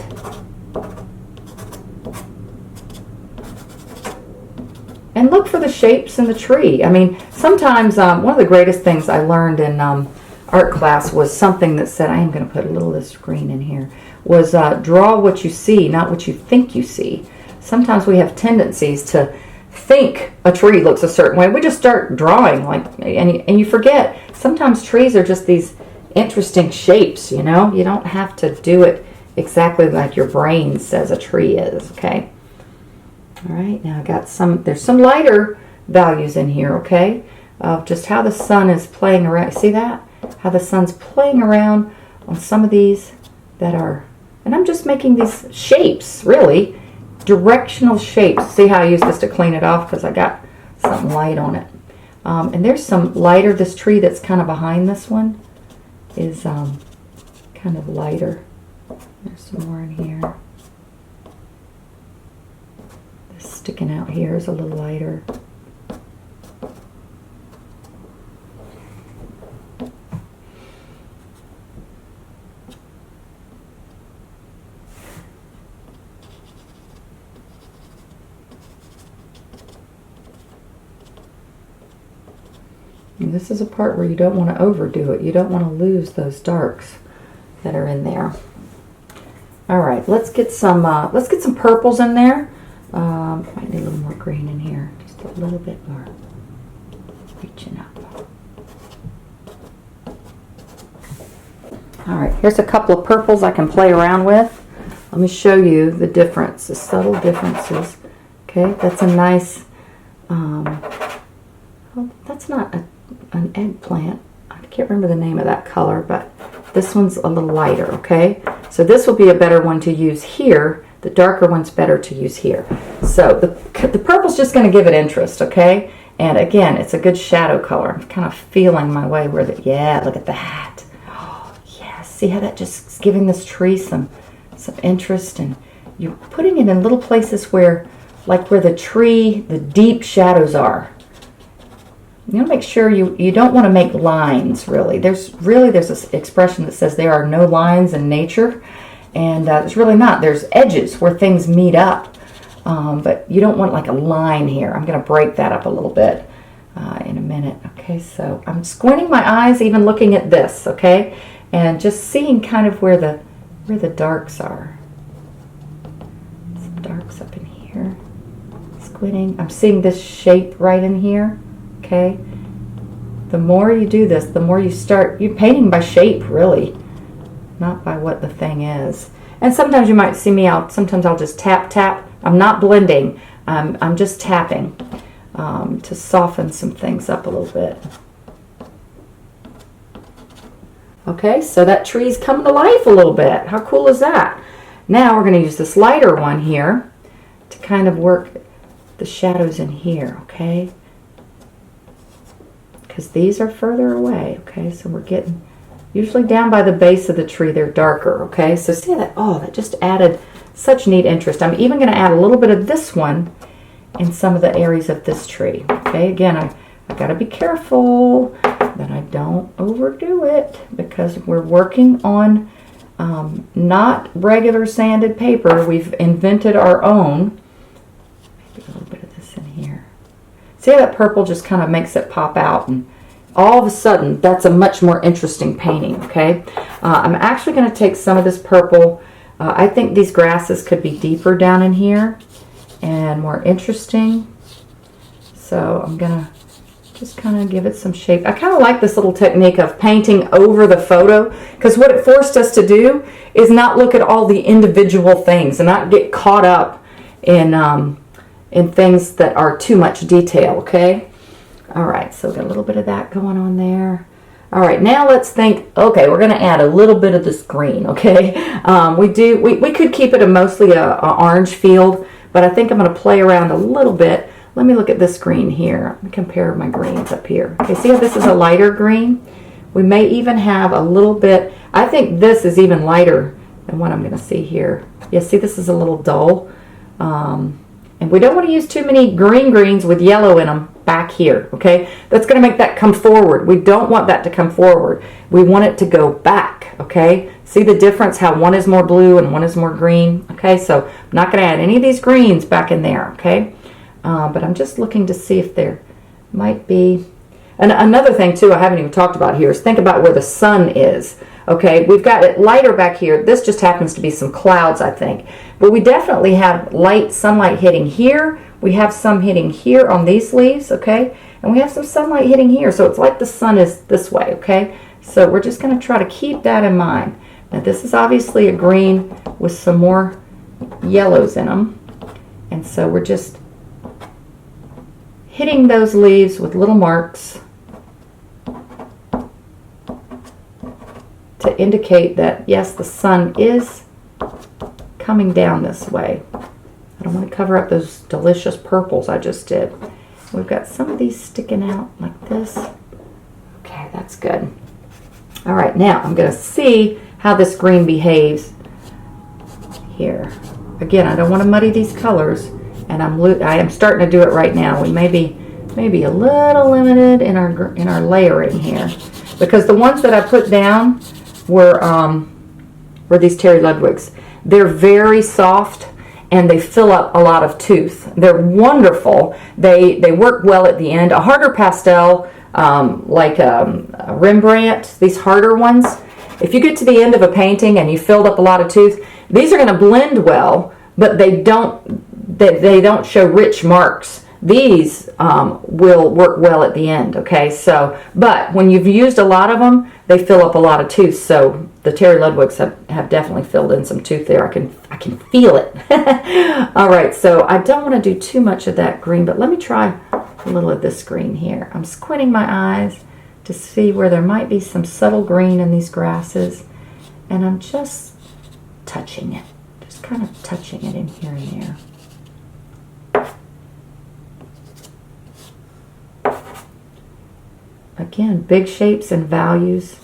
Speaker 1: And look for the shapes in the tree. I mean, sometimes one of the greatest things I learned in art class was something that said, I am going to put a little of this green in here, was draw what you see, not what you think you see. Sometimes we have tendencies to think a tree looks a certain way. We just start drawing, like, and you forget. Sometimes trees are just these interesting shapes, you know? You don't have to do it exactly like your brain says a tree is, okay? All right, now I got there's some lighter values in here, okay? Of just how the sun is playing around. See that? How the sun's playing around on some of these that are, and I'm just making these shapes, really, directional shapes. See how I use this to clean it off because I got some light on it. And there's some lighter, this tree that's kind of behind this one is kind of lighter. There's some more in here. This sticking out here is a little lighter. And this is a part where you don't want to overdo it. You don't want to lose those darks that are in there. All right, let's get some purples in there. Might need a little more green in here, just a little bit more. Reaching up. All right, here's a couple of purples I can play around with. Let me show you the difference, the subtle differences. Okay, that's a nice. Well, that's not an eggplant. I can't remember the name of that color, but this one's a little lighter, okay? So this will be a better one to use here. The darker one's better to use here. So the purple's just going to give it interest, okay? And again, it's a good shadow color. I'm kind of feeling my way where yeah, look at that. Oh, yeah, see how that just is giving this tree some interest, and you're putting it in little places where, like where the tree, the deep shadows are. You want to make sure you don't want to make lines, really. There's this expression that says there are no lines in nature, and there's really not. There's edges where things meet up, but you don't want like a line here. I'm going to break that up a little bit in a minute. Okay, so I'm squinting my eyes even looking at this, okay, and just seeing kind of where the darks are. Some darks up in here. Squinting. I'm seeing this shape right in here. Okay, the more you do this, the more you're painting by shape, really, not by what the thing is. And sometimes you might see me sometimes I'll just tap. I'm not blending. I'm just tapping to soften some things up a little bit. Okay, so that tree's coming to life a little bit. How cool is that? Now we're going to use this lighter one here to kind of work the shadows in here, okay? Because these are further away, okay? So we're getting, usually down by the base of the tree, they're darker, okay? So see that? Oh, that just added such neat interest. I'm even going to add a little bit of this one in some of the areas of this tree, okay? Again, I got to be careful that I don't overdo it because we're working on not regular sanded paper. We've invented our own. Maybe a little bit of this in here. See how that purple just kind of makes it pop out, and all of a sudden that's a much more interesting painting, okay? I'm actually going to take some of this purple. I think these grasses could be deeper down in here and more interesting. So I'm going to just kind of give it some shape. I kind of like this little technique of painting over the photo, because what it forced us to do is not look at all the individual things and not get caught up in things that are too much detail, okay? All right, so got a little bit of that going on there. All right, now let's think, okay, we're going to add a little bit of this green, okay? We could keep it mostly a orange field, but I think I'm going to play around a little bit. Let me look at this green here. Let me compare my greens up here. Okay, see how this is a lighter green? We may even have a little bit, I think this is even lighter than what I'm going to see here. Yeah, see, this is a little dull. And we don't want to use too many greens with yellow in them back here, okay? That's going to make that come forward. We don't want that to come forward. We want it to go back, okay? See the difference, how one is more blue and one is more green? Okay, so I'm not going to add any of these greens back in there, okay? But I'm just looking to see if there might be... And another thing, too, I haven't even talked about here is think about where the sun is. Okay, we've got it lighter back here. This just happens to be some clouds, I think. But we definitely have light sunlight hitting here. We have some hitting here on these leaves, okay? And we have some sunlight hitting here. So it's like the sun is this way, okay? So we're just going to try to keep that in mind. Now this is obviously a green with some more yellows in them. And so we're just hitting those leaves with little marks to indicate that, yes, the sun is coming down this way. I don't want to cover up those delicious purples I just did. We've got some of these sticking out like this. Okay, that's good. All right, now I'm going to see how this green behaves here. Again, I don't want to muddy these colors, and I am starting to do it right now. We may be a little limited in our layering here, because the ones that I put down were these Terry Ludwigs. They're very soft and they fill up a lot of tooth. They're wonderful. They work well at the end. A harder pastel, like a Rembrandt, these harder ones, if you get to the end of a painting and you filled up a lot of tooth, these are going to blend well, but they don't show rich marks. These will work well at the end, okay? So, but when you've used a lot of them, they fill up a lot of tooth. So the Terry Ludwigs have definitely filled in some tooth there. I can feel it. All right, so I don't want to do too much of that green, but let me try a little of this green here. I'm squinting my eyes to see where there might be some subtle green in these grasses, and I'm just touching it, just kind of touching it in here and there. Again, big shapes and values,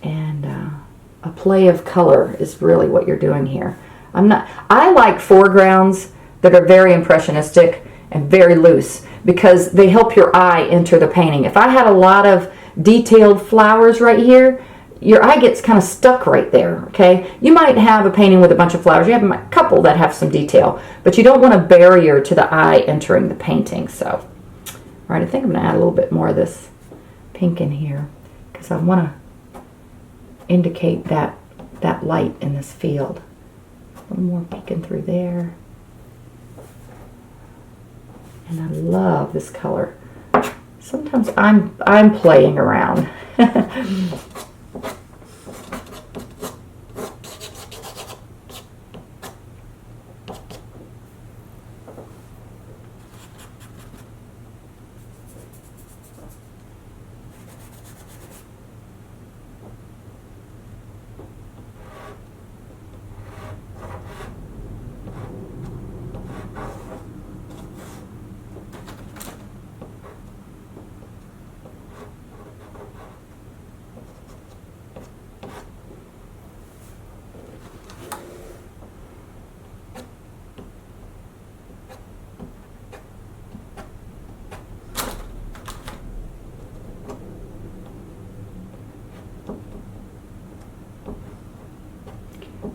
Speaker 1: and a play of color is really what you're doing here. I like foregrounds that are very impressionistic and very loose, because they help your eye enter the painting. If I had a lot of detailed flowers right here, your eye gets kind of stuck right there, okay? You might have a painting with a bunch of flowers. You have a couple that have some detail, but you don't want a barrier to the eye entering the painting. So, all right, I think I'm going to add a little bit more of this pink in here, because I want to indicate that light in this field. A little more peeking through there. And I love this color. Sometimes I'm playing around.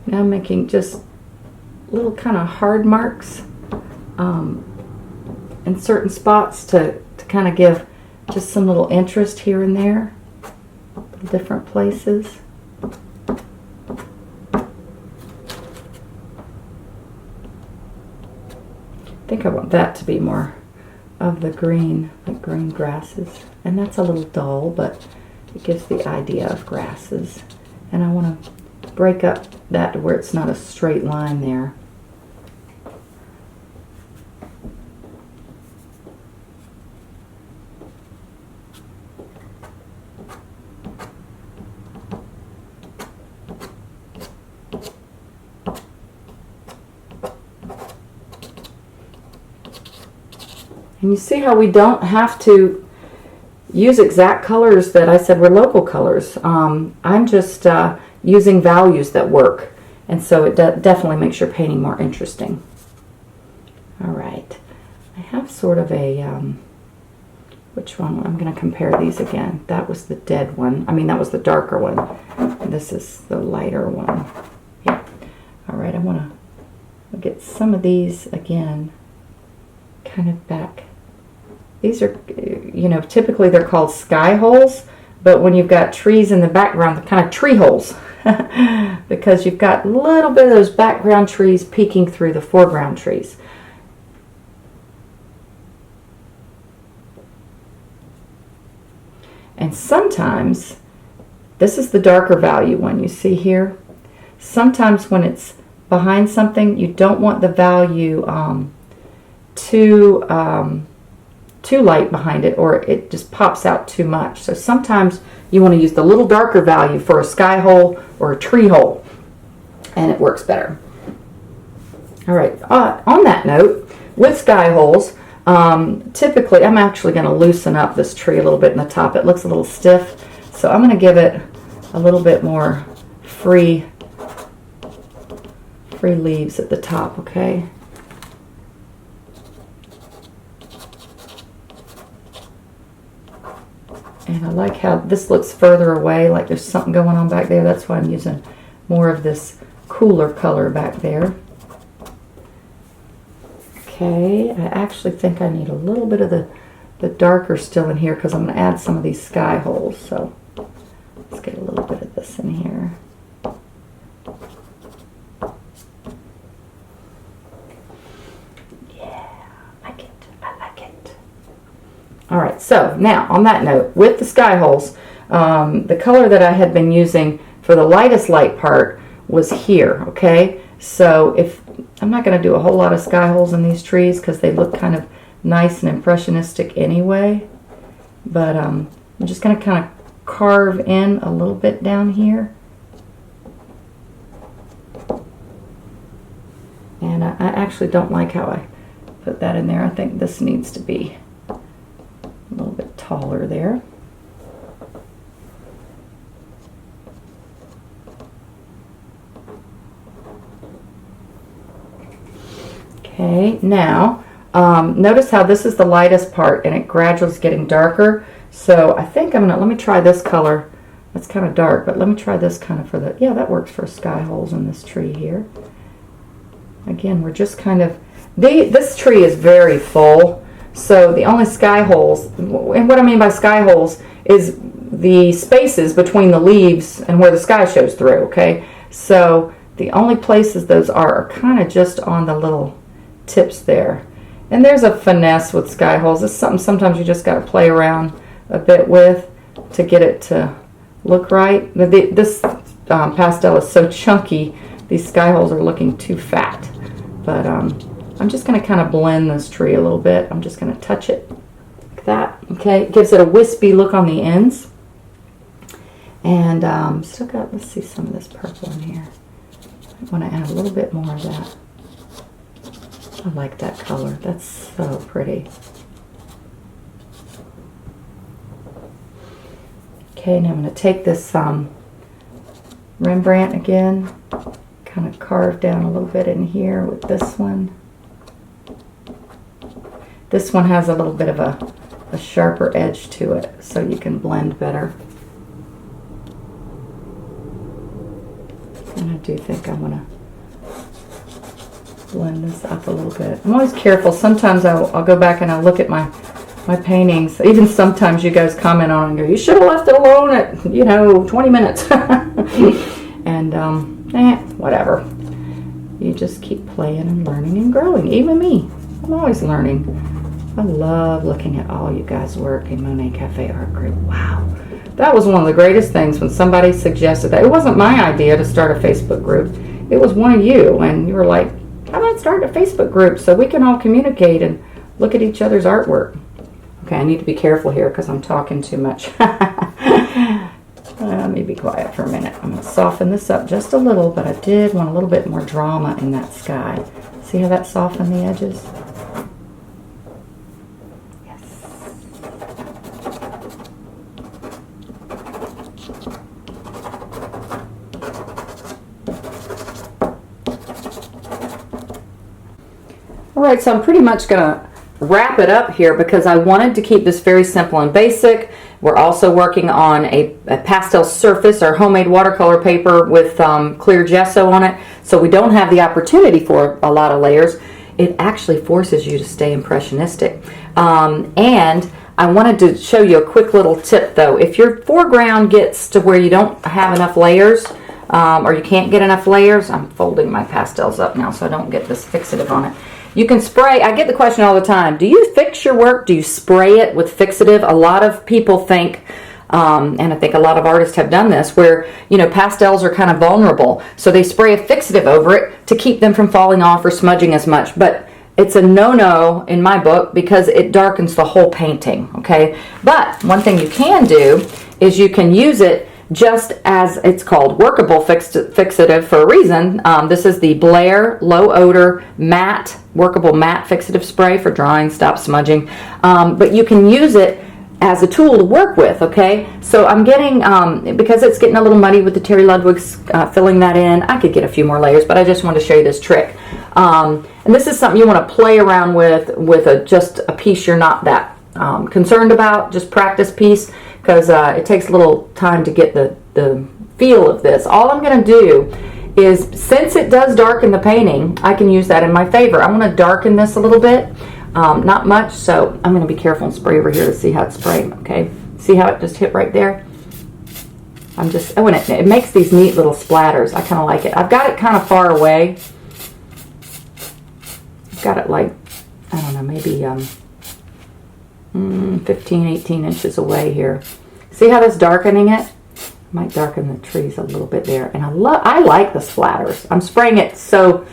Speaker 1: Now I'm making just little kind of hard marks in certain spots to kind of give just some little interest here and there, different places. I think I want that to be more of the green, like green grasses. And that's a little dull, but it gives the idea of grasses. And I want to break up that to where it's not a straight line there. And you see how we don't have to use exact colors that I said were local colors. I'm just using values that work, and so it definitely makes your painting more interesting. All right, I have sort of a which one? I'm going to compare these again. That was the dead one. I mean, that was the darker one. And this is the lighter one. Yeah. All right, I want to get some of these again, kind of back. These are, you know, typically they're called sky holes, but when you've got trees in the background, they're kind of tree holes because you've got a little bit of those background trees peeking through the foreground trees. And sometimes, this is the darker value one you see here. Sometimes when it's behind something, you don't want the value too light behind it, or it just pops out too much. So sometimes you want to use the little darker value for a sky hole or a tree hole, and it works better. All right, on that note, with sky holes, typically I'm actually going to loosen up this tree a little bit in the top. It looks a little stiff, so I'm going to give it a little bit more free leaves at the top, okay? And I like how this looks further away, like there's something going on back there. That's why I'm using more of this cooler color back there. Okay, I actually think I need a little bit of the darker still in here because I'm going to add some of these sky holes. So let's get a little bit of this in here. All right, so now on that note, with the sky holes, the color that I had been using for the lightest light part was here, okay? So if I'm not going to do a whole lot of sky holes in these trees because they look kind of nice and impressionistic anyway, but I'm just going to kind of carve in a little bit down here. And I actually don't like how I put that in there. I think this needs to be a little bit taller there. Okay, now notice how this is the lightest part and it gradually is getting darker. So I think I'm gonna, let me try this color. That's kind of dark, but let me try this kind of for the, yeah, that works for sky holes in this tree here. Again, we're just kind of, this tree is very full. So the only sky holes, and what I mean by sky holes is the spaces between the leaves and where the sky shows through, okay? So the only places those are kind of just on the little tips there. And there's a finesse with sky holes. It's something sometimes you just got to play around a bit with to get it to look right. This pastel is so chunky, these sky holes are looking too fat. But I'm just going to kind of blend this tree a little bit. I'm just going to touch it like that. Okay, it gives it a wispy look on the ends. And still got, let's see some of this purple in here. I want to add a little bit more of that. I like that color. That's so pretty. Okay, now I'm going to take this Rembrandt again, kind of carve down a little bit in here with this one. This one has a little bit of a sharper edge to it, so you can blend better. And I do think I'm going to blend this up a little bit. I'm always careful. Sometimes I'll go back and I'll look at my paintings. Even sometimes you guys comment on it and go, you should have left it alone at, you know, 20 minutes. And, whatever. You just keep playing and learning and growing. Even me. I'm always learning. I love looking at all you guys' work in Monet Cafe Art Group. Wow. That was one of the greatest things when somebody suggested that. It wasn't my idea to start a Facebook group. It was one of you, and you were like, how about start a Facebook group so we can all communicate and look at each other's artwork? Okay, I need to be careful here because I'm talking too much. Let me be quiet for a minute. I'm going to soften this up just a little, but I did want a little bit more drama in that sky. See how that softened the edges? Yes. All right, so I'm pretty much going to wrap it up here because I wanted to keep this very simple and basic. We're also working on a pastel surface or homemade watercolor paper with clear gesso on it, so we don't have the opportunity for a lot of layers. It actually forces you to stay impressionistic. And I wanted to show you a quick little tip though. If your foreground gets to where you don't have enough layers, or you can't get enough layers, I'm folding my pastels up now so I don't get this fixative on it. You can spray, I get the question all the time, do you fix your work? Do you spray it with fixative? A lot of people think, and I think a lot of artists have done this, where, you know, pastels are kind of vulnerable. So they spray a fixative over it to keep them from falling off or smudging as much. But it's a no-no in my book because it darkens the whole painting, okay? But one thing you can do is you can use it just as it's called workable fixative for a reason. This is the Blair Low Odor Matte, workable matte fixative spray for drying, stop smudging. But you can use it as a tool to work with, okay? So I'm getting, because it's getting a little muddy with the Terry Ludwig's filling that in, I could get a few more layers, but I just wanted to show you this trick. And this is something you want to play around with just a piece you're not that concerned about, just practice piece, because it takes a little time to get the feel of this. All I'm going to do is, since it does darken the painting, I can use that in my favor. I want to darken this a little bit. Not much, so I'm going to be careful and spray over here to see how it's spraying, okay? See how it just hit right there? I'm just, oh, and it makes these neat little splatters. I kind of like it. I've got it kind of far away. I've got it like, I don't know, maybe 15, 18 inches away here. See how that's darkening it? Might darken the trees a little bit there. And I like the splatters. I'm spraying it so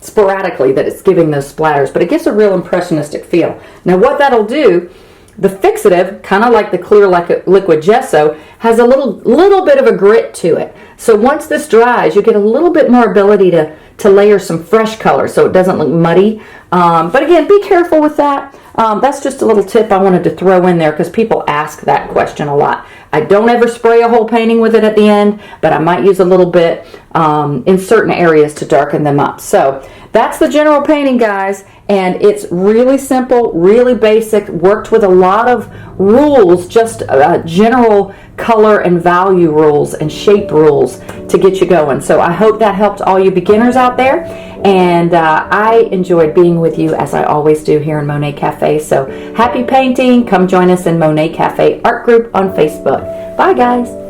Speaker 1: sporadically that it's giving those splatters, but it gives a real impressionistic feel. Now what that'll do, the fixative, kind of like the clear liquid gesso, has a little bit of a grit to it. So once this dries, you get a little bit more ability to layer some fresh color so it doesn't look muddy. But again, be careful with that. That's just a little tip I wanted to throw in there because people ask that question a lot. I don't ever spray a whole painting with it at the end, but I might use a little bit in certain areas to darken them up. So that's the general painting, guys, and it's really simple, really basic, worked with a lot of rules, just general color and value rules and shape rules to get you going. So I hope that helped all you beginners out there, and I enjoyed being with you as I always do here in Monet Cafe. So happy painting. Come join us in Monet Cafe Art Group on Facebook. Bye, guys.